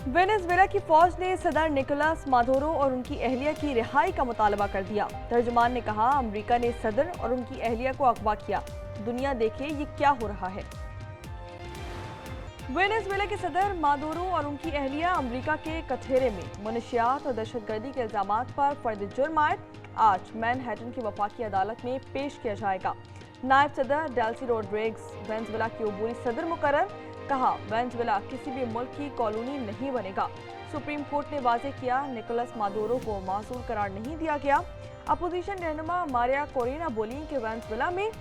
Venezuela की फौज ने सदर निकोलस मादुरो और उनकी अहलिया की रिहाई का मुतालबा कर दिया। तर्जुमान ने कहा, अमेरिका ने सदर और उनकी अहलिया को अगवा किया। दुनिया देखे ये क्या हो रहा है। वेनेजुएला के सदर मादुरो और उनकी अहलिया अमेरिका के कठेरे में मनशियात और दहशतगर्दी के इल्जामात पर फर्द जुर्म आयद आज मैनहट्टन की वफाकी अदालत में पेश किया जाएगा। नायब सदर डेल्सी रोड्रिग्स वेनेजुएला के अबूरी सदर मुकर्रर, कहा वेनेजुएला किसी भी मुल्क की कॉलोनी नहीं बनेगा। सुप्रीम कोर्ट ने वाजे किया, निकोलस मादुरो को मासूल करार नहीं दिया गया। अपोजिशन रहनुमा मारिया कोरेना बोली कि वेनेजुएला में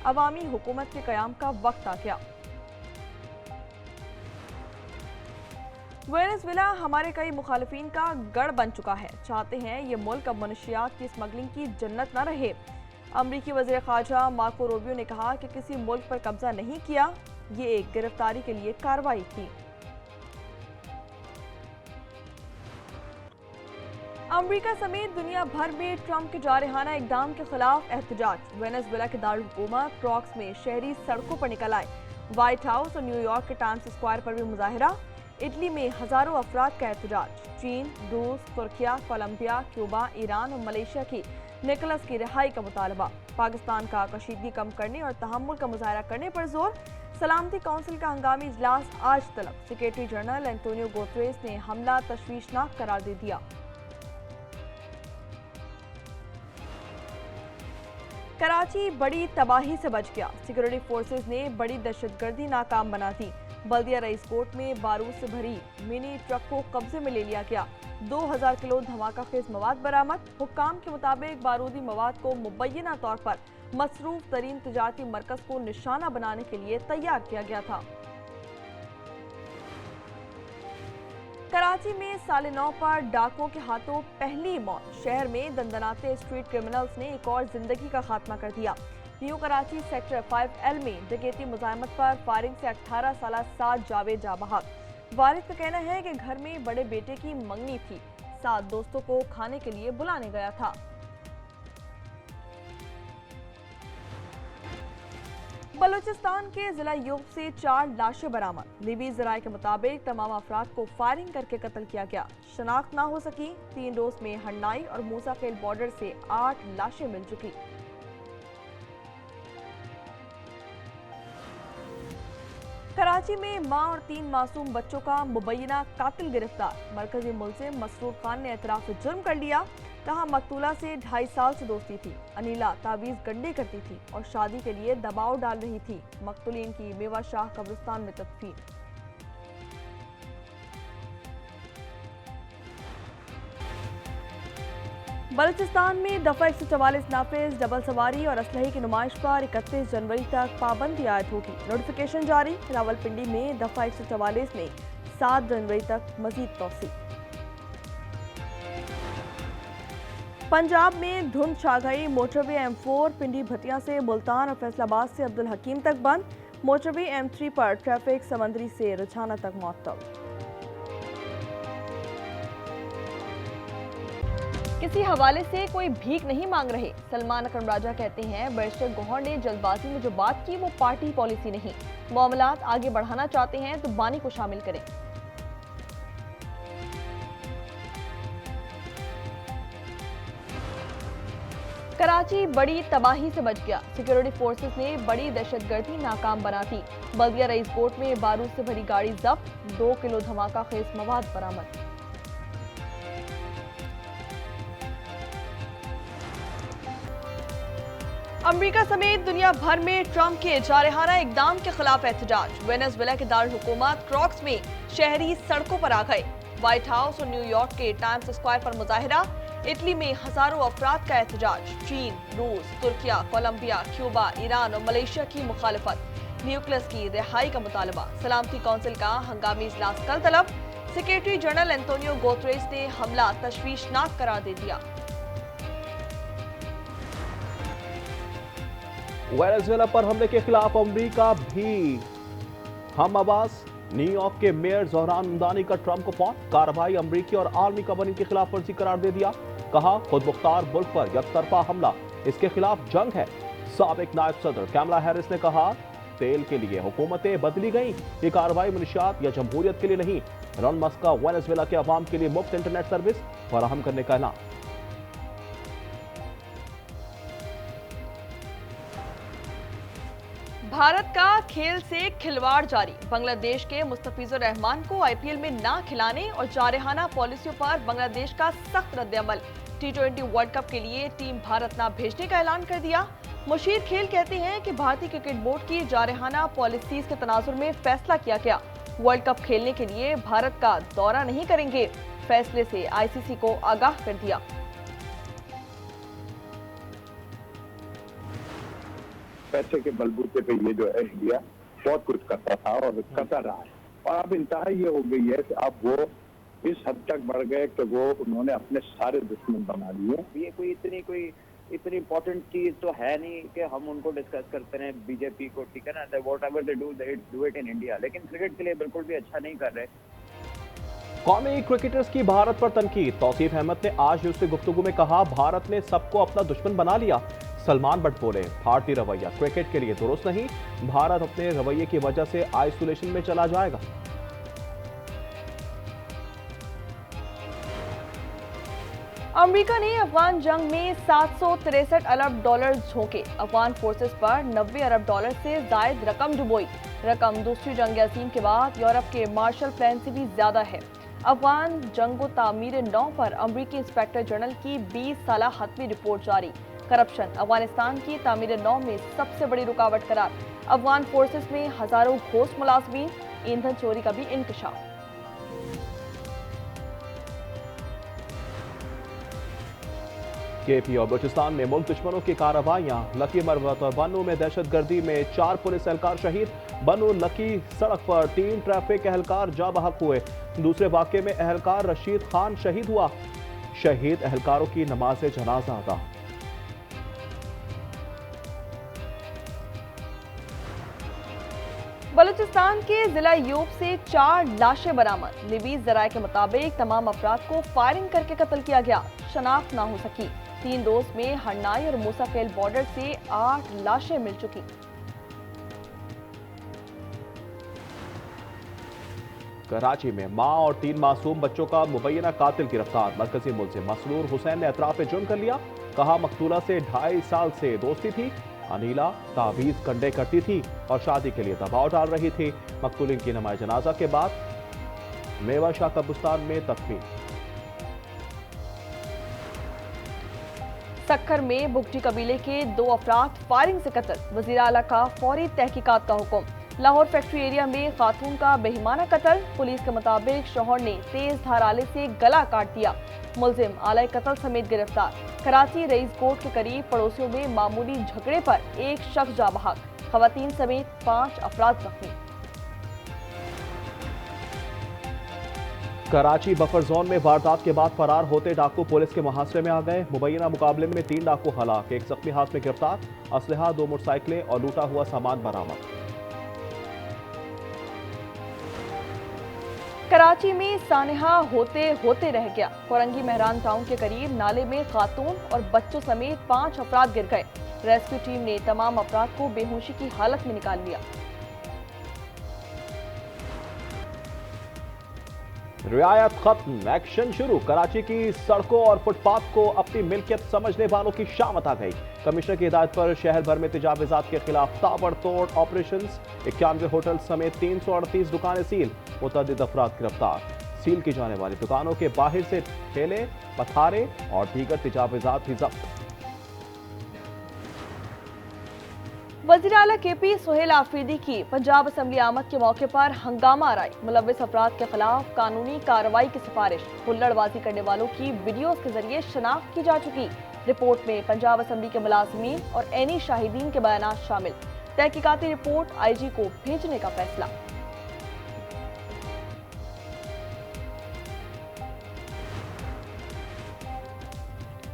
अवामी हुकूमत के कयाम का वक्त आ गया। वेनेजुएला हमारे कई मुखालिफिन का गढ़ बन चुका है। चाहते हैं ये मुल्क अब मनशियात की स्मगलिंग की जन्नत न रहे। अमरीकी वज़ीर ख़ारजा मार्को रूबियो ने कहा कि किसी मुल्क पर कब्जा नहीं किया, ये एक गिरफ्तारी के लिए कार्रवाई थी। अमरीका समेत दुनिया भर में ट्रंप के जारहाना इकदाम के खिलाफ एहतजाज। वेनेजुएला के दारुल हुकूमत क्रॉक्स में शहरी सड़कों पर निकल आए। व्हाइट हाउस और न्यूयॉर्क के टाइम्स स्क्वायर पर भी मुजाहिरा। इटली में हजारों अफराद का एहतजाज। चीन, रूस, तुर्किया, कोलंबिया, क्यूबा, ईरान और मलेशिया की निकोलस की रिहाई का मुतालबा। पाकिस्तान का कशीदगी कम करने और तहम्मुल का मुजाहरा करने पर जोर। सलामती कौंसिल का हंगामी इजलास आज तलब। सेक्रेटरी जनरल एंटोनियो गुतेरेस ने हमला तशवीशनाक करार दे दिया। कराची बड़ी तबाही से बच गया। सिक्योरिटी फोर्सेस ने बड़ी दहशतगर्दी नाकाम बना दी। बल्दिया रईस कोट में बारूद से भरी मिनी ट्रक को कब्जे में ले लिया गया। 2000 किलो धमाका खेज मवाद बरामद। हुक्काम के मुताबिक बारूदी मवाद को मुबैना तौर पर मसरूफ तरीन तिजारती मरकज को निशाना बनाने के लिए तैयार किया गया था। कराची में 9:30 पर डाकुओं के हाथों पहली मौत। शहर में दंदनाते स्ट्रीट क्रिमिनल्स ने एक और जिंदगी का खात्मा कर दिया। न्यू कराची सेक्टर 5L में डकैती मुजाहमत पर फायरिंग से 18 साल साद जावेद जाबहाक। वारिद का कहना है कि घर में बड़े बेटे की मंगनी थी, 7 दोस्तों को खाने के लिए बुलाने गया था। बलूचिस्तान के जिला यूब से 4 लाशें बरामद। लिबी जराये के मुताबिक तमाम अफराद को फायरिंग करके कत्ल किया गया। शनाख्त ना हो सकी। 3 रोज में हन्नाई और मूसा खेल बॉर्डर से 8 लाशें मिल चुकी। कराची में मां और 3 मासूम बच्चों का मुबैना कातिल गिरफ्तार। मरकजी मुल्जिम मसरूर खान ने एतराफ जुर्म कर लिया। कहा, मकतूला से 2.5 साल से दोस्ती थी। अनिला तावीज़ गंडे करती थी और शादी के लिए दबाव डाल रही थी। मकतूलीन की मेवा शाह कब्रिस्तान में तदफीन। बलूचिस्तान में दफा 144 नाफिज। डबल सवारी और असलहे की नुमाइश पर 31 जनवरी तक पाबंदी आयद होगी। नोटिफिकेशन जारी। रावलपिंडी में दफा 144 में 7 जनवरी तक मजीद तौसी। पंजाब में धुंध छा गई। मोटरवे M4 पिंडी भटिया से मुल्तान और फैसलाबाद से अब्दुल हकीम तक बंद। मोटरवे M3 पर ट्रैफिक समंदरी से रुझाना तक मुअत्तल। किसी हवाले से कोई भीख नहीं मांग रहे। सलमान अकरम राजा कहते हैं, बैरिस्टर गौहर ने जल्दबाजी में जो बात की वो पार्टी पॉलिसी नहीं। मामलात आगे बढ़ाना चाहते हैं तो बानी को शामिल करें। कराची बड़ी तबाही से बच गया। सिक्योरिटी फोर्सेस ने बड़ी दहशतगर्दी नाकाम बना दी। बल्दिया रईस कोट में बारूद से भरी गाड़ी जब्त। 2 किलो धमाका खेज मवाद बरामद। अमेरिका समेत दुनिया भर में ट्रंप के जारहाना इकदाम के खिलाफ एहतजाज। वेनेजुएला के दारुल हुकूमत क्रॉक्स में शहरी सड़कों पर आ गए। व्हाइट हाउस और न्यूयॉर्क के टाइम्स स्क्वायर पर मुजाहिरा। इटली में हजारों अफराद का एहतजाज। चीन, रूस, तुर्किया, कोलंबिया, क्यूबा, ईरान और मलेशिया की मुखालफत। निकोलस की रिहाई का मुतालबा। सलामती कौंसिल का हंगामी इजलास कल तलब। सेक्रेटरी जनरल एंटोनियो गुतेरेस ने हमला तशवीशनाक करार दे दिया। वेनेजुएला पर हमले के खिलाफ अमेरिका भी हम आवाज। न्यूयॉर्क के मेयर जोहरान ममदानी का ट्रंप को फोन। कार्रवाई अमेरिकी और आर्मी कवानीन की खिलाफ वर्जी करार दे दिया। कहा, खुद मुख्तार मुल्क पर यकतरफा हमला इसके खिलाफ जंग है। साबिक नायब सदर कैमला हैरिस ने कहा, तेल के लिए हुकूमतें बदली गई। ये कार्रवाई मनुष्यात या जमहूरियत के लिए नहीं, एलन मस्क का वेनेजुएला के अवाम के लिए मुफ्त इंटरनेट सर्विस फराहम करने का ऐलान। भारत का खेल से खिलवाड़ जारी। बांग्लादेश के मुस्तफिजुर रहमान को आईपीएल में ना खिलाने और जारहाना पॉलिसियों पर बांग्लादेश का सख्त रद्द-ए-अमल। टी20 वर्ल्ड कप के लिए टीम भारत ना भेजने का ऐलान कर दिया। मुशीर खेल कहते हैं कि भारतीय क्रिकेट बोर्ड की जारहाना पॉलिसीज के तनाजुर में फैसला किया गया। वर्ल्ड कप खेलने के लिए भारत का दौरा नहीं करेंगे। फैसले से आईसीसी को आगाह कर दिया। पैसे के बलबूते पे ये जो है इंडिया बहुत कुछ करता था और करता रहा है, और अब इंतहा ये हो गई है कि अब वो इस हद तक बढ़ गए कि वो उन्होंने अपने सारे दुश्मन बना लिए। ये कोई इतनी इंपॉर्टेंट चीज तो है नहीं कि हम उनको डिस्कस करते रहे बीजेपी को, ठीक है ना, what ever they do it in India, लेकिन क्रिकेट के लिए बिल्कुल भी अच्छा नहीं कर रहे। कौमी क्रिकेटर्स की भारत पर तनकीद। तौसीफ अहमद ने आज दूसरी गुफ्तगू में कहा, भारत ने सबको अपना दुश्मन बना लिया। सलमान बट बोले, भारतीय रवैया क्रिकेट के लिए दुरुस्त नहीं, भारत अपने रवैये की वजह से आइसोलेशन में चला जाएगा। अमेरिका ने अफगान जंग में 763 अरब डॉलर झोंके। अफगान फोर्सेस पर 90 अरब डॉलर से जायद रकम डुबोई। रकम दूसरी जंग अजीम के बाद यूरोप के मार्शल प्लान से भी ज्यादा है। अफगान जंगो तामीर नौ पर अमेरिकी इंस्पेक्टर जनरल की 20 साला हतमी रिपोर्ट जारी। करप्शन अफगानिस्तान की तामीर नौ में सबसे बड़ी रुकावट करार। अफगान फोर्सेस में हजारों घोस्ट मुलाजमीन। ईंधन चोरी का भी इंकशाफ। केपी और बलूचिस्तान में मुल्क दुश्मनों की कार्रवाइयां। लकी मरवत और बनू में दहशतगर्दी में 4 पुलिस एहलकार शहीद। बनू लकी सड़क पर 3 ट्रैफिक एहलकार जा बहक हुए। दूसरे वाक़े में एहलकार रशीद खान शहीद हुआ। शहीद एहलकारों की नमाज जनाजा अदा। बलूचिस्तान के जिला यूब से 4 लाशें बरामद। लिबी जराये के मुताबिक तमाम अफराद को फायरिंग करके कत्ल किया गया। शनाख्त ना हो सकी। 3 रोज में हन्नाई और मूसाफेल बॉर्डर से 8 लाशें मिल चुकी। कराची में मां और 3 मासूम बच्चों का मुबैना कातिल गिरफ्तार। मरकजी मुल्जिम मसरूर हुसैन ने एतराफ जुर्म कर लिया। कहा, मकतूला से 2.5 साल से दोस्ती थी। अनीला तावीज कंडे करती थी और शादी के लिए दबाव डाल रही थी। मकतूलिन की नमाज जनाजा के बाद मेवा शाह कब्रिस्तान में तदफीन। सक्खर में बुगटी कबीले के 2 अफराद फायरिंग से कत्ल। वजीर आला का फौरी तहकीकात का हुक्म। लाहौर फैक्ट्री एरिया में खातून का बेईमाना कत्ल। पुलिस के मुताबिक शौहर ने तेज धार आले से गला काट दिया। मुलजिम आला कत्ल समेत गिरफ्तार। कराची रईस कोट के करीब पड़ोसियों में मामूली झगड़े पर एक शख्स जा बहक। खवातीन समेत 5 अफराद जख्मी। कराची बफर जोन में वारदात के बाद फरार होते डाकू पुलिस के मुहासरे में आ गए। मुबैना मुकाबले में 3 डाकू हलाक, 1 जख्मी हाथ में गिरफ्तार। असलहा, 2 मोटरसाइकिलें और लूटा हुआ सामान बरामद। कराची में सानहा होते होते रह गया। कोरंगी मेहरान टाउन के करीब नाले में खातून और बच्चों समेत 5 अफराद गिर गए। रेस्क्यू टीम ने तमाम अफराद को बेहोशी की हालत में निकाल लिया। रियायत खत्म, एक्शन शुरू। कराची की सड़कों और फुटपाथ को अपनी मिल्कियत समझने वालों की शामत आ गई। कमिश्नर की हिदायत पर शहर भर में तजावुजात के खिलाफ ताबड़तोड़ ऑपरेशंस। 91 होटल समेत 338 दुकानें सील। मुतअद्दिद अफराद गिरफ्तार। सील की जाने वाली दुकानों के बाहर से ठेले, पथारे और दीगर तजावुजात भी जब्त। वज़ीर आला केपी सुहेल आफरीदी की पंजाब असम्बली आमद के मौके पर हंगामा आराई। मुलव्विस अफराद के खिलाफ कानूनी कार्रवाई की सिफारिश। हुल्लड़बाजी करने वालों की वीडियोस के जरिए शनाख्त की जा चुकी। रिपोर्ट में पंजाब असम्बली के मुलाजमीन और ऐनी शाहिदीन के बयानात शामिल। तहकीकाती रिपोर्ट IG को भेजने का फैसला।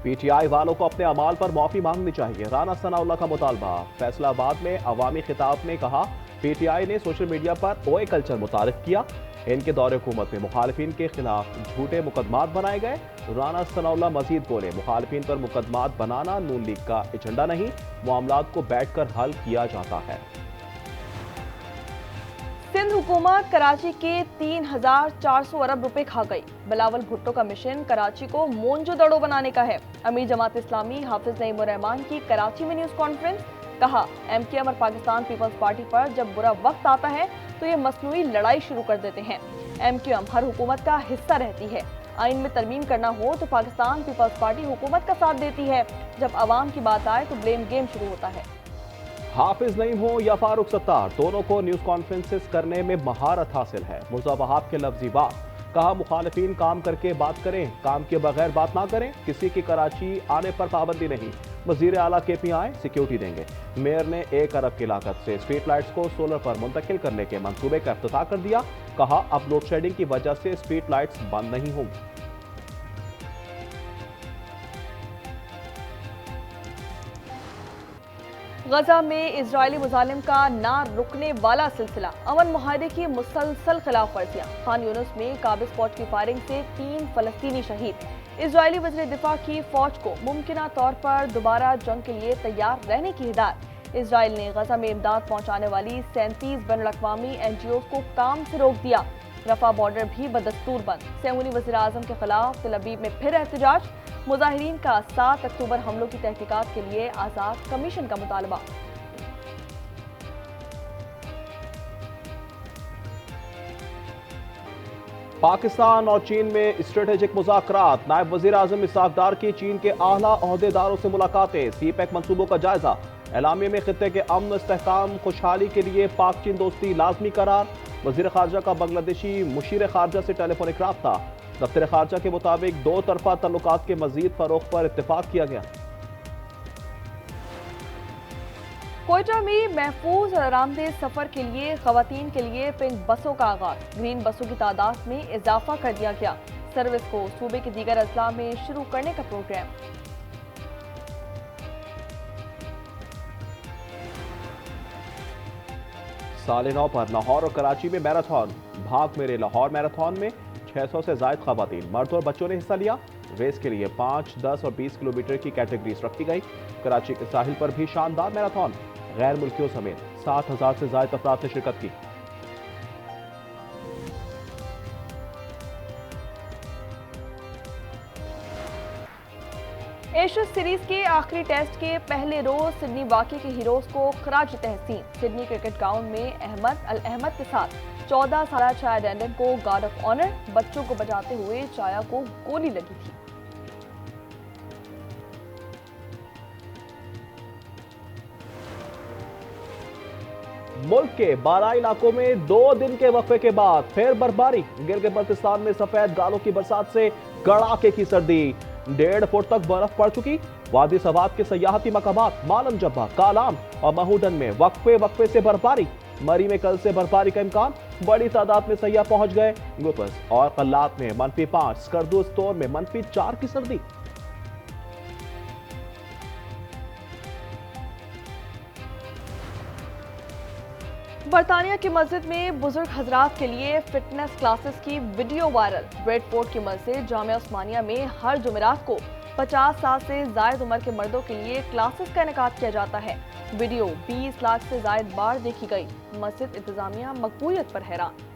PTI वालों को अपने अमाल पर माफी मांगनी चाहिए, राना सनाउल्लाह का मुतालबा। फैसलाबाद में अवामी खिताब में कहा, PTI ने सोशल मीडिया पर OA कल्चर मुतारिफ किया। इनके दौरे हुकूमत में मुखालिफिन के खिलाफ झूठे मुकदमात बनाए गए। राना सनाउल्लाह मजीद बोले, मुखालिफिन पर मुकदमात बनाना नून लीग का एजेंडा नहीं, मामलात को बैठकर हल किया जाता है। सिंध हुकूमत कराची के 3,400 अरब रुपए खा गई। बिलावल भुट्टो का मिशन कराची को मोनजोदड़ो बनाने का है। अमीर जमात इस्लामी हाफिज नईम उर रहमान की कराची में न्यूज कॉन्फ्रेंस, कहा एमकेएम और पाकिस्तान पीपल्स पार्टी पर जब बुरा वक्त आता है तो ये मसनूई लड़ाई शुरू कर देते हैं। एमकेएम हर हुकूमत का हिस्सा रहती है। आइन में तरमीम करना हो तो पाकिस्तान पीपल्स पार्टी हुकूमत का साथ देती है। जब अवाम की बात आए तो ब्लेम गेम शुरू होता है। हाफिज नईम हो या फारूक सत्तार, दोनों को न्यूज कॉन्फ्रेंसेस करने में महारत हासिल है। मुर्जा वहाब के लफ्जी बात, कहा मुखालिफिन काम करके बात करें, काम के बगैर बात ना करें। किसी की कराची आने पर पाबंदी नहीं। वजीर आला KPI सिक्योरिटी देंगे। मेयर ने 1 अरब की लागत से स्ट्रीट लाइट्स को सोलर पर मुंतकिल करने के मंसूबे का इफ्तिताह कर दिया। कहा अब लोड शेडिंग की वजह से स्ट्रीट लाइट्स बंद नहीं होंगी। गजा में इजरायली मुजालिम का ना रुकने वाला सिलसिला, अमन मुआहदे की मुसलसल खिलाफ वर्जियां। खान यूनुस में काबिज फौज की फायरिंग से 3 फलस्तीनी शहीद। इजरायली वज़ीर दिफा की फौज को मुमकिना तौर पर दोबारा जंग के लिए तैयार रहने की हिदायत। इजराइल ने गजा में इमदाद पहुंचाने वाली 37 बैनुल-अक़वामी NGOs को काम से रोक दिया। रफा बॉर्डर भी बदस्तूर बंद। सेहूनी वज़ीर आज़म के खिलाफ तेल अवीव में फिर एहतजाज। मुजाहिरीन का 7 अक्टूबर हमलों की तहकीकात के लिए आज़ाद कमीशन का मुतालबा। पाकिस्तान और चीन में स्ट्रेटेजिक मुज़ाकरात। नायब वज़ीर आज़म इसहाक डार की चीन के आला ओहदेदारों से मुलाकातें। CPEC मंसूबों का जायजा। एलामिया में खित्ते के अमन इस्तेहकाम खुशहाली के लिए पाक चीन दोस्ती लाजमी करार। वज़ीर ख़ारजा का बांग्लादेशी मुशीर ख़ारजा से टेलीफोनिक राब्ता। दफ्तर ख़ारजा के मुताबिक 2 तरफ़ा तल्लुकात के मज़ीद फ़रोग़ पर इत्तेफ़ाक़ किया गया। कोयटा में महफूज और आरामदेह सफर के लिए खवातीन के लिए पिंक बसों का आगाज। ग्रीन बसों की तादाद में इजाफा कर दिया गया। सर्विस को सूबे के दीगर अजला में शुरू करने का प्रोग्राम। साल 9 पर लाहौर और कराची में मैराथन। भाग मेरे लाहौर मैराथन में 600 से ज़ायद खवातीन, मर्द और बच्चों ने हिस्सा लिया। रेस के लिए 5, 10 और 20 किलोमीटर की कैटेगरीज रखी गई। कराची के साहिल पर भी शानदार मैराथन। गैर मुल्कियों समेत 7,000 से ज़ायद अफराद ने शिरकत की। एशियन सीरीज के आखिरी टेस्ट के पहले रोज सिडनी वाकी के हीरोज को खराज तहसीन। सिडनी क्रिकेट ग्राउंड में अहमद अल अहमद के साथ 14 साला चाया डेंडन को गार्ड ऑफ ऑनर। बच्चों को बचाते हुए चाया को गोली लगी थी। मुल्क के 12 इलाकों में 2 दिन के वक्फे के बाद फिर बर्फबारी। गिलगित बल्तिस्तान में सफेद गालों की बरसात से कड़ाके की सर्दी। 1.5 फुट तक बर्फ पड़ चुकी। वादी सवात के सयाहती मकामात मालम जब्बा, कालाम और महूडन में वक्फे से बर्फबारी। मरी में कल से बर्फबारी का इम्कान। बड़ी तादाद में सयाह पहुंच गए। गुपस और कल्लात में -5, स्कर्दू स्टोर में -4 की सर्दी। बरतानिया की मस्जिद में बुजुर्ग हजरात के लिए फिटनेस क्लासेस की वीडियो वायरल। ब्रेडफोर्ड की मस्जिद जामिया उस्मानिया में हर जुमेरात को 50 साल से जायद उम्र के मर्दों के लिए क्लासेस का इनेकाद किया जाता है। वीडियो 20 लाख से जायद बार देखी गई। मस्जिद इंतजामिया मकबूलियत पर हैरान।